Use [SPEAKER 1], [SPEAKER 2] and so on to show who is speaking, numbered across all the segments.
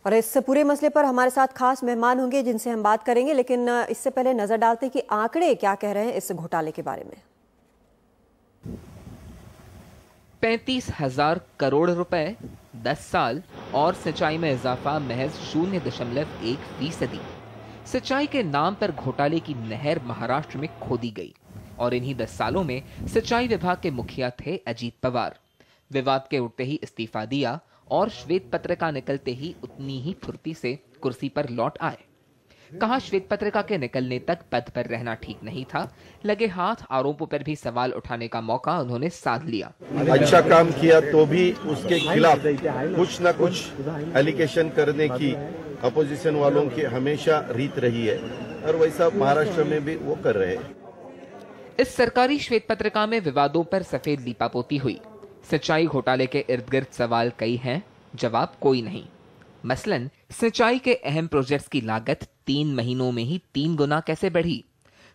[SPEAKER 1] और इस पूरे मसले पर हमारे साथ खास मेहमान होंगे जिनसे हम बात करेंगे, लेकिन इससे पहले नजर डालते हैं कि आंकड़े क्या कह रहे हैं इस घोटाले के बारे में।
[SPEAKER 2] 35,000 करोड़ रुपए, 10 साल और सिंचाई में इजाफा महज 0.1%। सिंचाई के नाम पर घोटाले की नहर महाराष्ट्र में खोदी गई और इन्हीं 10 सालों में सिंचाई विभाग के मुखिया थे अजीत पवार। विवाद के उठते ही इस्तीफा दिया और श्वेत पत्रिका निकलते ही उतनी ही फुर्ती से कुर्सी पर लौट आए। कहा श्वेत पत्रिका के निकलने तक पद पर रहना ठीक नहीं था। लगे हाथ आरोपों पर भी सवाल उठाने का मौका उन्होंने साध लिया।
[SPEAKER 3] अच्छा काम किया तो भी उसके खिलाफ कुछ न कुछ एलिगेशन करने की अपोजिशन वालों की हमेशा रीत रही है और वैसा महाराष्ट्र में भी वो कर रहे हैं।
[SPEAKER 2] इस सरकारी श्वेत पत्रिका में विवादों पर सफेद लीपापोती हुई। सिंचाई घोटाले के इर्द गिर्द सवाल कई हैं, जवाब कोई नहीं। मसलन सिंचाई के अहम प्रोजेक्ट्स की लागत 3 महीनों में ही 3 गुना कैसे बढ़ी?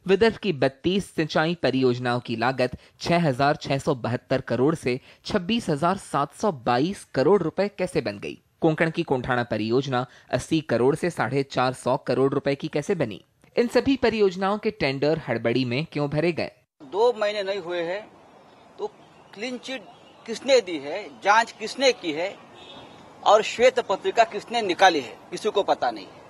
[SPEAKER 2] विदर्भ की 32 सिंचाई परियोजनाओं की लागत 6,672 करोड़ से 26,722 करोड़ रुपए कैसे बन गई? कोंकण की कोंठाणा परियोजना 80 करोड़ से 450 करोड़ रुपए की कैसे बनी? इन सभी परियोजनाओं के टेंडर हड़बड़ी में क्यों भरे गए?
[SPEAKER 4] 2 महीने नहीं हुए हैं तो क्लीन चिट किसने दी है, जांच किसने की है और श्वेत पत्रिका किसने निकाली है, किसी को पता नहीं है।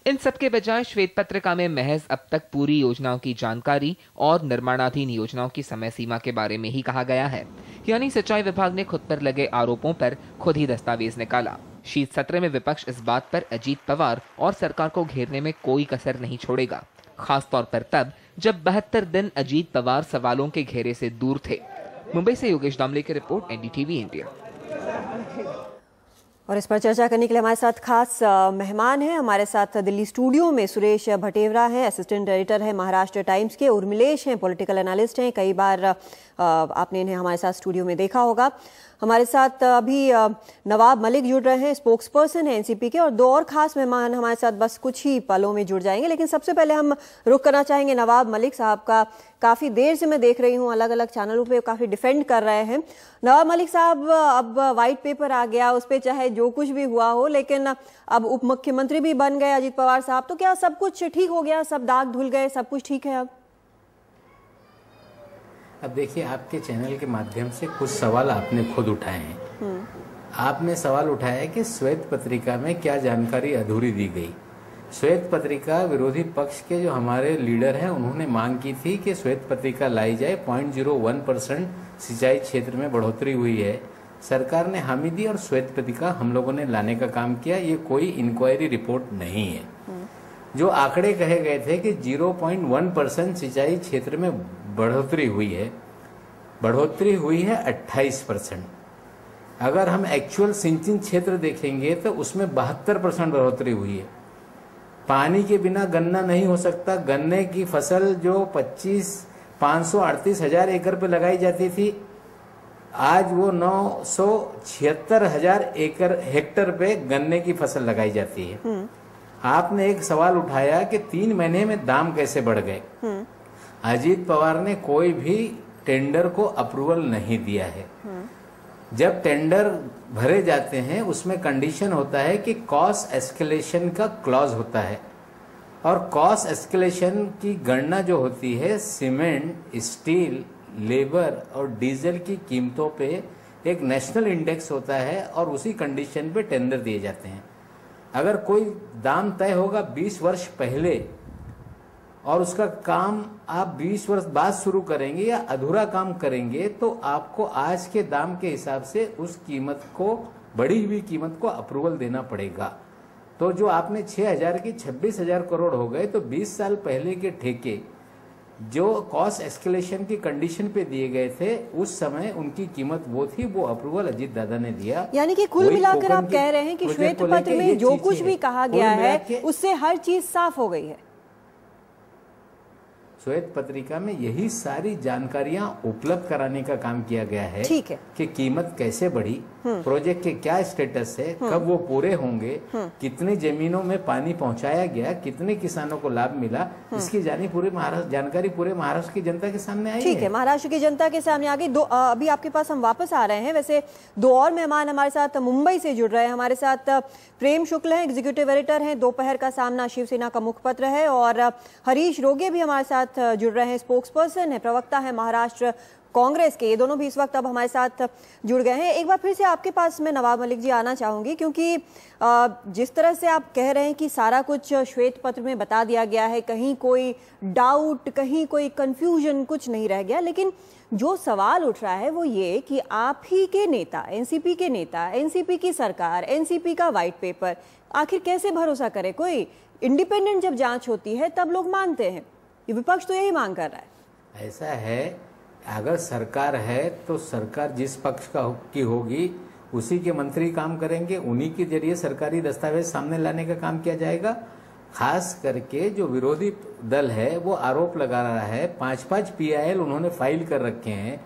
[SPEAKER 2] इन सबके बजाय श्वेत पत्रिका में महज अब तक पूरी योजनाओं की जानकारी और निर्माणाधीन योजनाओं की समय सीमा के बारे में ही कहा गया है। यानी सिंचाई विभाग ने खुद पर लगे आरोपों पर खुद ही दस्तावेज निकाला। शीत सत्र में विपक्ष इस बात पर अजीत पवार और सरकार को घेरने में कोई कसर नहीं छोड़ेगा, खासतौर पर तब जब 72 दिन अजीत पवार सवालों के घेरे से दूर थे। मुंबई से योगेश दामले की रिपोर्ट, एनडीटीवी इंडिया।
[SPEAKER 1] और इस पर चर्चा करने के लिए हमारे साथ खास मेहमान हैं। हमारे साथ दिल्ली स्टूडियो में सुरेश भटेवरा हैं, असिस्टेंट एडिटर हैं महाराष्ट्र टाइम्स के। उर्मिलेश हैं, पॉलिटिकल एनालिस्ट हैं। कई बार आपने इन्हें हमारे साथ स्टूडियो में देखा होगा। हमारे साथ अभी नवाब मलिक जुड़ रहे हैं, स्पोक्स पर्सन है एनसीपी के। और 2 और खास मेहमान हमारे साथ बस कुछ ही पलों में जुड़ जाएंगे। लेकिन सबसे पहले हम रुख करना चाहेंगे नवाब मलिक साहब का। काफ़ी देर से मैं देख रही हूँ अलग अलग चैनलों पे काफ़ी डिफेंड कर रहे हैं। नवाब मलिक साहब, अब वाइट पेपर आ गया, उस पर चाहे जो कुछ भी हुआ हो, लेकिन अब उप मुख्यमंत्री भी बन गए अजीत पवार साहब, तो क्या सब कुछ ठीक हो गया, सब दाग धुल गए, सब कुछ ठीक है?
[SPEAKER 5] अब देखिए, आपके चैनल के माध्यम से कुछ सवाल आपने खुद उठाए हैं। आपने सवाल उठाया कि श्वेत पत्रिका में क्या जानकारी अधूरी दी गई। श्वेत पत्रिका, विरोधी पक्ष के जो हमारे लीडर हैं उन्होंने मांग की थी कि श्वेत पत्रिका लाई जाए। 0.01% सिंचाई क्षेत्र में बढ़ोतरी हुई है। सरकार ने हामी दी और श्वेत पत्रिका हम लोगों ने लाने का काम किया। ये कोई इंक्वायरी रिपोर्ट नहीं है। जो आंकड़े कहे गए थे कि 0.1% सिंचाई क्षेत्र में बढ़ोतरी हुई है, 28%। अगर हम एक्चुअल सिंचित क्षेत्र देखेंगे तो उसमें 72% बढ़ोतरी हुई है। पानी के बिना गन्ना नहीं हो सकता। गन्ने की फसल जो 538 हजार एकड़ पे लगाई जाती थी, आज वो 976 हजार हेक्टर पे गन्ने की फसल लगाई जाती है। आपने एक सवाल उठाया कि 3 महीने में दाम कैसे बढ़ गए। अजीत पवार ने कोई भी टेंडर को अप्रूवल नहीं दिया है। जब टेंडर भरे जाते हैं उसमें कंडीशन होता है कि कॉस्ट एस्केलेशन का क्लॉज होता है और कॉस्ट एस्केलेशन की गणना जो होती है सीमेंट, स्टील, लेबर और डीजल की कीमतों पे एक नेशनल इंडेक्स होता है और उसी कंडीशन पे टेंडर दिए जाते हैं। अगर कोई दाम तय होगा 20 वर्ष पहले और उसका काम आप 20 वर्ष बाद शुरू करेंगे या अधूरा काम करेंगे तो आपको आज के दाम के हिसाब से उस कीमत को, बढ़ी हुई कीमत को अप्रूवल देना पड़ेगा। तो जो आपने 6,000 की 26,000 करोड़ हो गए, तो 20 साल पहले के ठेके जो कॉस्ट एस्केलेशन की कंडीशन पे दिए गए थे उस समय उनकी कीमत वो थी, वो अप्रूवल अजीत दादा ने दिया।
[SPEAKER 1] यानी कि कुल मिलाकर आप कह रहे हैं कि श्वेत पत्र में जो कुछ भी कहा गया है उससे हर चीज साफ हो गई है।
[SPEAKER 5] श्वेत पत्रिका में यही सारी जानकारियां उपलब्ध कराने का काम किया गया है।
[SPEAKER 1] ठीक है
[SPEAKER 5] कि कीमत कैसे बढ़ी, प्रोजेक्ट के क्या स्टेटस है, कब वो पूरे होंगे, कितने जमीनों में पानी पहुंचाया गया, कितने किसानों को लाभ मिला, इसकी जानकारी पूरे महाराष्ट्र की जनता के सामने आई है।
[SPEAKER 1] ठीक है, महाराष्ट्र की जनता के सामने आ गई। अभी आपके पास हम वापस आ रहे हैं। वैसे दो और मेहमान हमारे साथ मुंबई से जुड़ रहे हैं। हमारे साथ प्रेम शुक्ल हैं, एग्जीक्यूटिव एडिटर हैं, दोपहर का सामना शिवसेना का मुखपत्र है, और हरीश रोगे भी हमारे साथ जुड़ रहे हैं, स्पोक्स पर्सन है, प्रवक्ता है महाराष्ट्र कांग्रेस के। ये दोनों भी इस वक्त अब हमारे साथ जुड़ गए हैं। एक बार फिर से आपके पास मैं नवाब मलिक जी आना चाहूंगी, क्योंकि जिस तरह से आप कह रहे हैं कि सारा कुछ श्वेत पत्र में बता दिया गया है, कहीं कोई डाउट, कहीं कोई कंफ्यूजन कुछ नहीं रह गया, लेकिन जो सवाल उठ रहा है वो ये कि आप ही के नेता, एनसीपी के नेता, एनसीपी की सरकार, एनसीपी का व्हाइट पेपर, आखिर कैसे भरोसा करे? कोई इंडिपेंडेंट जब जांच होती है तब लोग मानते हैं, ये विपक्ष तो यही मांग कर रहा है।
[SPEAKER 5] ऐसा है, अगर सरकार है तो सरकार जिस पक्ष की होगी उसी के मंत्री काम करेंगे, उन्हीं के जरिए सरकारी दस्तावेज सामने लाने का काम किया जाएगा। खास करके जो विरोधी दल है वो आरोप लगा रहा है, 5-5 PIL उन्होंने फाइल कर रखे हैं,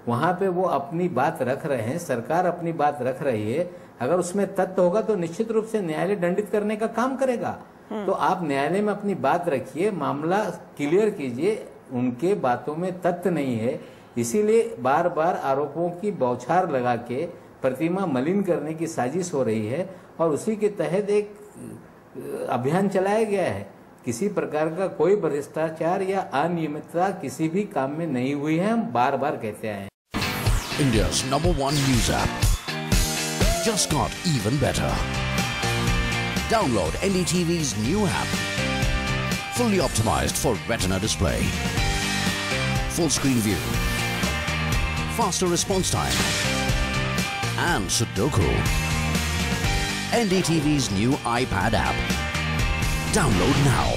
[SPEAKER 5] वहां पे वो अपनी बात रख रहे हैं, सरकार अपनी बात रख रही है। अगर उसमें तथ्य होगा तो निश्चित रूप से न्यायालय दंडित करने का काम करेगा। तो आप न्यायालय में अपनी बात रखिए, मामला क्लियर कीजिए। उनके बातों में तथ्य नहीं है, इसीलिए बार बार आरोपों की बौछार लगा के प्रतिमा मलिन करने की साजिश हो रही है, और उसी के तहत एक अभियान चलाया गया है। किसी प्रकार का कोई भ्रष्टाचार या अनियमितता किसी भी काम में नहीं हुई है, हम बार बार कहते हैं।
[SPEAKER 6] India's #1 news app just got even better. Download NDTV's new app, fully optimized for retina display, full screen view, faster response time, and Sudoku. NDTV's new iPad app. Download now.